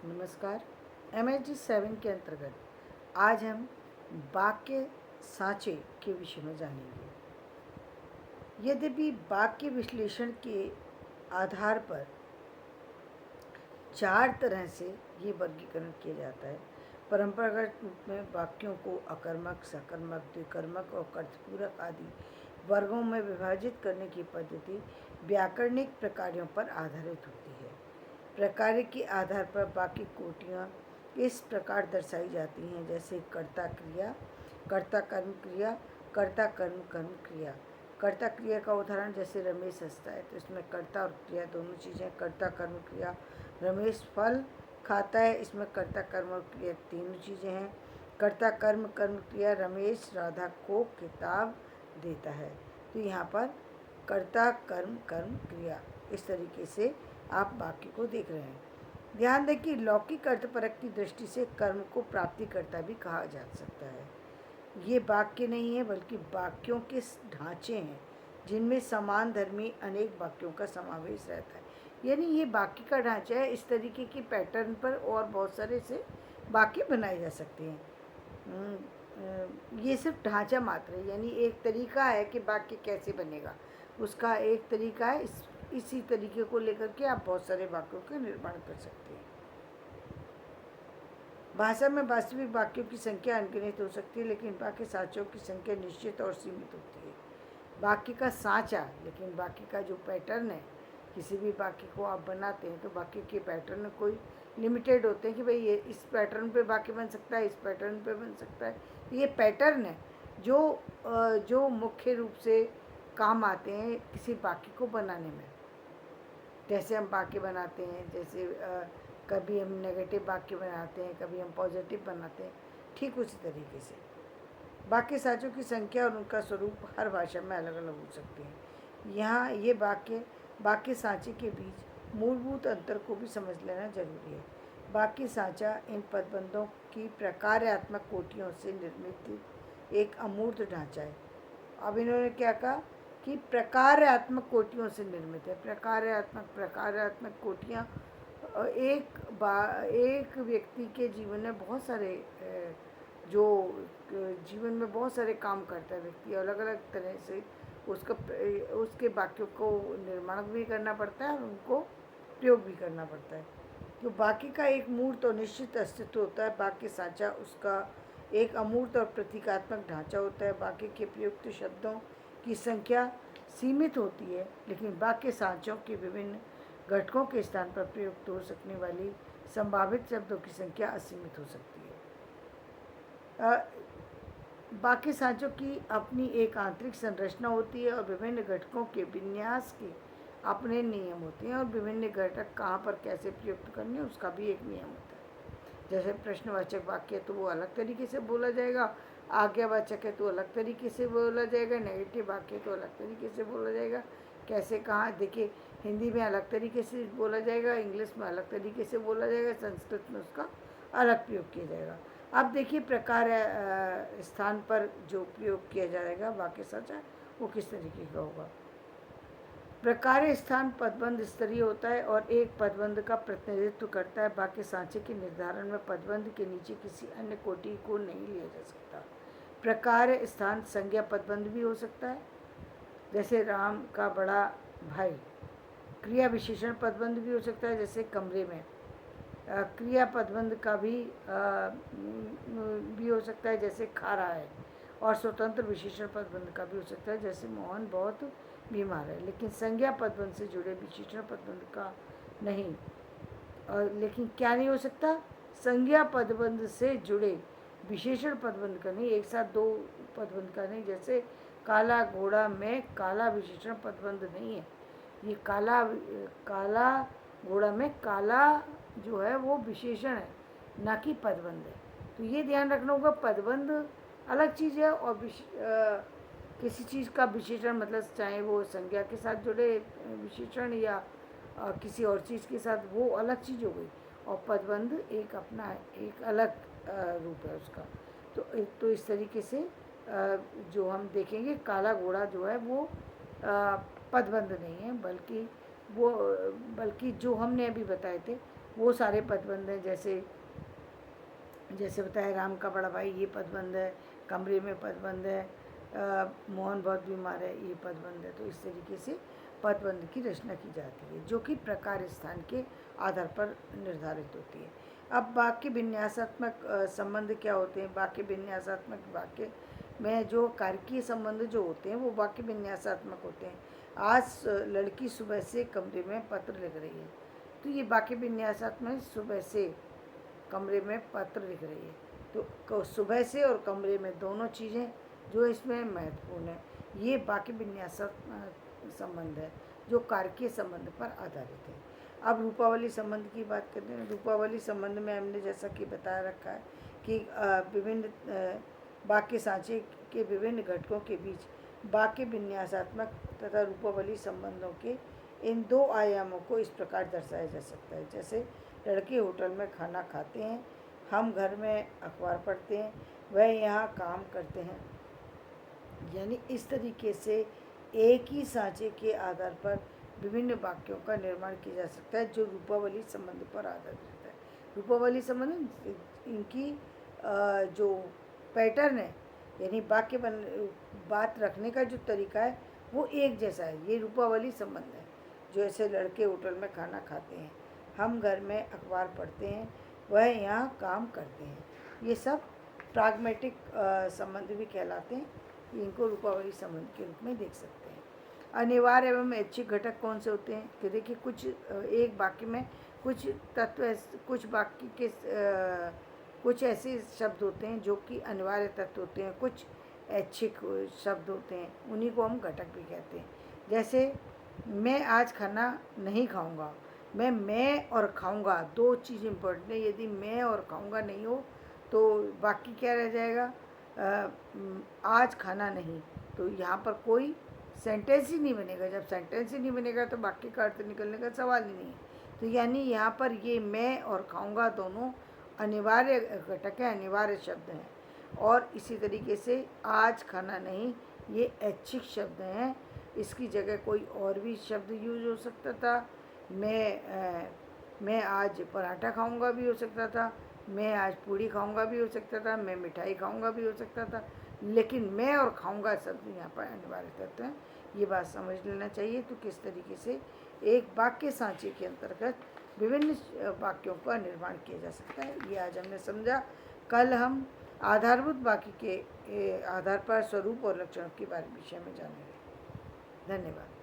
नमस्कार। MHD 7 के अंतर्गत आज हम वाक्य साँचे के विषय में जानेंगे। यद्यपि वाक्य विश्लेषण के आधार पर 4 तरह से ये वर्गीकरण किया जाता है। परंपरागत रूप में वाक्यों को अकर्मक, सकर्मक, द्विकर्मक और अर्थपूरक आदि वर्गों में विभाजित करने की पद्धति व्याकरणिक प्रकारों पर आधारित होती है। प्रकार के आधार पर वाक्य कोटियाँ इस प्रकार दर्शाई जाती हैं, जैसे कर्ता क्रिया, कर्ता कर्म क्रिया, कर्ता कर्म कर्म क्रिया। कर्ता क्रिया का उदाहरण जैसे रमेश हंसता है, तो इसमें कर्ता और क्रिया दोनों चीज़ें। कर्ता कर्म क्रिया, रमेश फल खाता है, इसमें कर्ता कर्म और क्रिया तीनों चीज़ें हैं। कर्ता कर्म कर्म क्रिया, रमेश राधा को किताब देता है। तो यहाँ पर कर्ता कर्म कर्म क्रिया इस तरीके से आप वाक्य को देख रहे हैं। ध्यान दें कि लौकिक अर्थपरक की दृष्टि से कर्म को प्राप्तिकर्ता भी कहा जा सकता है। ये वाक्य नहीं है बल्कि वाक्यों के ढांचे हैं जिनमें समान धर्मी अनेक वाक्यों का समावेश रहता है। यानी ये वाक्य का ढांचा है। इस तरीके की पैटर्न पर और बहुत सारे से वाक्य बनाए जा सकते हैं। ये सिर्फ ढांचा मात्र है, यानी एक तरीका है कि वाक्य कैसे बनेगा, उसका एक तरीका है। इसी तरीके को लेकर के आप बहुत सारे वाक्यों का निर्माण कर सकते हैं। भाषा में वास्तविक वाक्यों की संख्या अनगिनत हो सकती है, लेकिन वाक्य साँचों की संख्या निश्चित और सीमित होती है। वाक्य का साँचा, लेकिन वाक्य का जो पैटर्न है, किसी भी वाक्य को आप बनाते हैं तो वाक्य के पैटर्न कोई लिमिटेड होते हैं कि भाई ये इस पैटर्न पे वाक्य बन सकता है, इस पैटर्न पे बन सकता है। ये पैटर्न है जो मुख्य रूप से काम आते हैं किसी वाक्य को बनाने में। जैसे हम वाक्य बनाते हैं, जैसे कभी हम नेगेटिव वाक्य बनाते हैं, कभी हम पॉजिटिव बनाते हैं, ठीक उसी तरीके से वाक्य साँचों की संख्या और उनका स्वरूप हर भाषा में अलग अलग हो सकते हैं। यहाँ ये वाक्य साँचे के बीच मूलभूत अंतर को भी समझ लेना जरूरी है। वाक्य साँचा इन पदबंधों की प्रकार्यात्मक कोटियों से निर्मित एक अमूर्त ढांचा है। अब इन्होंने क्या कहा कि प्रकार्यात्मक कोटियों से निर्मित है। प्रकार्यात्मक कोटियाँ एक व्यक्ति के जीवन में बहुत सारे जो जीवन में बहुत सारे काम करता है व्यक्ति, अलग अलग तरह से उसके वाक्यों को निर्माण भी करना पड़ता है और उनको प्रयोग भी करना पड़ता है। तो वाक्य का एक मूर्त और निश्चित अस्तित्व होता है। वाक्य साँचा उसका एक अमूर्त और प्रतीकात्मक ढांचा होता है। वाक्य के प्रयुक्त शब्दों की संख्या सीमित होती है, लेकिन वाक्य साँचों के विभिन्न घटकों के स्थान पर प्रयुक्त हो सकने वाली संभावित शब्दों की संख्या असीमित हो सकती है। वाक्य साँचों की अपनी एक आंतरिक संरचना होती है और विभिन्न घटकों के विन्यास के अपने नियम होते हैं, और विभिन्न घटक कहाँ पर कैसे प्रयुक्त करने उसका भी एक नियम होता है। जैसे प्रश्नवाचक वाक्य तो वो अलग तरीके से बोला जाएगा, आज्ञावाचक है तो अलग तरीके से बोला जाएगा, नेगेटिव वाक्य तो अलग तरीके से बोला जाएगा। कैसे कहाँ देखिए, हिंदी में अलग तरीके से बोला जाएगा, इंग्लिश में अलग तरीके से बोला जाएगा, संस्कृत में उसका अलग प्रयोग किया जाएगा। अब देखिए प्रकार स्थान पर जो प्रयोग किया जाएगा वाक्य साँचा वो किस तरीके का होगा। प्रकार स्थान पदबंध स्तरीय होता है और एक पदबंध का प्रतिनिधित्व करता है। वाक्य साँचे के निर्धारण में पदबंध के नीचे किसी अन्य कोटि को नहीं लिया जा सकता। प्रकार स्थान संज्ञा पदबंध भी हो सकता है, जैसे राम का बड़ा भाई। क्रिया विशेषण पदबंध भी हो सकता है, जैसे कमरे में। क्रिया पदबंध का भी हो सकता है, जैसे खा रहा है। और स्वतंत्र विशेषण पदबंध का भी हो सकता है, जैसे मोहन बहुत बीमार है। लेकिन संज्ञा पदबंध से जुड़े विशेषण पदबंध का नहीं। और लेकिन क्या नहीं हो सकता, संज्ञा पदबंध से जुड़े विशेषण पदबंध का नहीं, एक साथ दो पदबंध का नहीं। जैसे काला घोड़ा में काला विशेषण पदबंध नहीं है। ये काला घोड़ा में काला जो है वो विशेषण है, ना कि पदबंध है। तो ये ध्यान रखना होगा, पदबंध अलग चीज़ है और किसी चीज़ का विशेषण मतलब चाहे वो संज्ञा के साथ जुड़े विशेषण या किसी और चीज़ के साथ, वो अलग चीज़ हो गई। और पदबंध एक अपना एक अलग रूप है उसका। तो इस तरीके से जो हम देखेंगे, काला घोड़ा जो है वो पदबंध नहीं है, बल्कि जो हमने अभी बताए थे वो सारे पदबंध हैं। जैसे जैसे बताया राम का बड़ा भाई, ये पदबंध है। कमरे में पदबंध है। मोहन बहुत बीमार है, ये पदबंध है। तो इस तरीके से पदबंध की रचना की जाती है, जो कि प्रकार स्थान के आधार पर निर्धारित होती है। अब वाक्य विन्यासात्मक संबंध क्या होते हैं? वाक्य विन्यासात्मक वाक्य में जो कारकीय संबंध जो होते हैं वो वाक्य विन्यासात्मक होते हैं। आज लड़की सुबह से कमरे में पत्र लिख रही है, तो ये वाक्य विन्यासात्मक सुबह से कमरे में पत्र लिख रही है। तो सुबह से और कमरे में दोनों चीज़ें जो इसमें महत्वपूर्ण है, ये वाक्य विन्यासात्मक संबंध है जो कारकीय संबंध पर आधारित है। अब रूपावली संबंध की बात करते हैं। रूपावली संबंध में हमने जैसा कि बताया रखा है कि विभिन्न वाक्य सांचे के विभिन्न घटकों के बीच वाक्य विन्यासात्मक तथा रूपावली संबंधों के इन दो आयामों को इस प्रकार दर्शाया जा सकता है। जैसे लड़के होटल में खाना खाते हैं, हम घर में अखबार पढ़ते हैं, वह यहाँ काम करते हैं। यानी इस तरीके से एक ही सांचे के आधार पर विभिन्न वाक्यों का निर्माण किया जा सकता है जो रूपावली संबंध पर आधारित है। रूपावली संबंध इनकी जो पैटर्न है, यानी वाक्य बात रखने का जो तरीका है वो एक जैसा है। ये रूपावली संबंध है। जो ऐसे लड़के होटल में खाना खाते हैं, हम घर में अखबार पढ़ते हैं, वह यहाँ काम करते हैं, ये सब प्राग्मेटिक संबंध भी कहलाते हैं। इनको रूपावली संबंध के रूप में देख सकते हैं। अनिवार्य एवं ऐच्छिक घटक कौन से होते हैं? कि देखिए कुछ एक वाक्य में कुछ तत्व, कुछ वाक्य के कुछ ऐसे शब्द होते हैं जो कि अनिवार्य तत्व होते हैं, कुछ ऐच्छिक शब्द होते हैं, उन्हीं को हम घटक भी कहते हैं। जैसे मैं आज खाना नहीं खाऊंगा, मैं और खाऊंगा दो चीज़ इम्पोर्टेंट है। यदि मैं और खाऊंगा नहीं हो तो बाकी क्या रह जाएगा? आज खाना नहीं, तो यहाँ पर कोई सेंटेंस ही नहीं बनेगा। जब सेंटेंस ही नहीं बनेगा तो वाक्य का अर्थ निकलने का सवाल ही नहीं है। तो यानी यहाँ पर ये मैं और खाऊंगा दोनों अनिवार्य घटक है, अनिवार्य शब्द हैं। और इसी तरीके से आज खाना नहीं, ये ऐच्छिक शब्द हैं। इसकी जगह कोई और भी शब्द यूज हो सकता था। मैं आज पराठा खाऊंगा भी हो सकता था, मैं आज पूड़ी खाऊंगा भी हो सकता था, मैं मिठाई खाऊंगा भी हो सकता था। लेकिन मैं और खाऊंगा शब्द यहाँ पर अनिवार्य तत्व हैं। ये बात समझ लेना चाहिए। तो किस तरीके से एक वाक्य सांचे के अंतर्गत विभिन्न वाक्यों का निर्माण किया जा सकता है, ये आज हमने समझा। कल हम आधारभूत वाक्य के आधार पर स्वरूप और लक्षणों के बारे विषय में जानेंगे। धन्यवाद।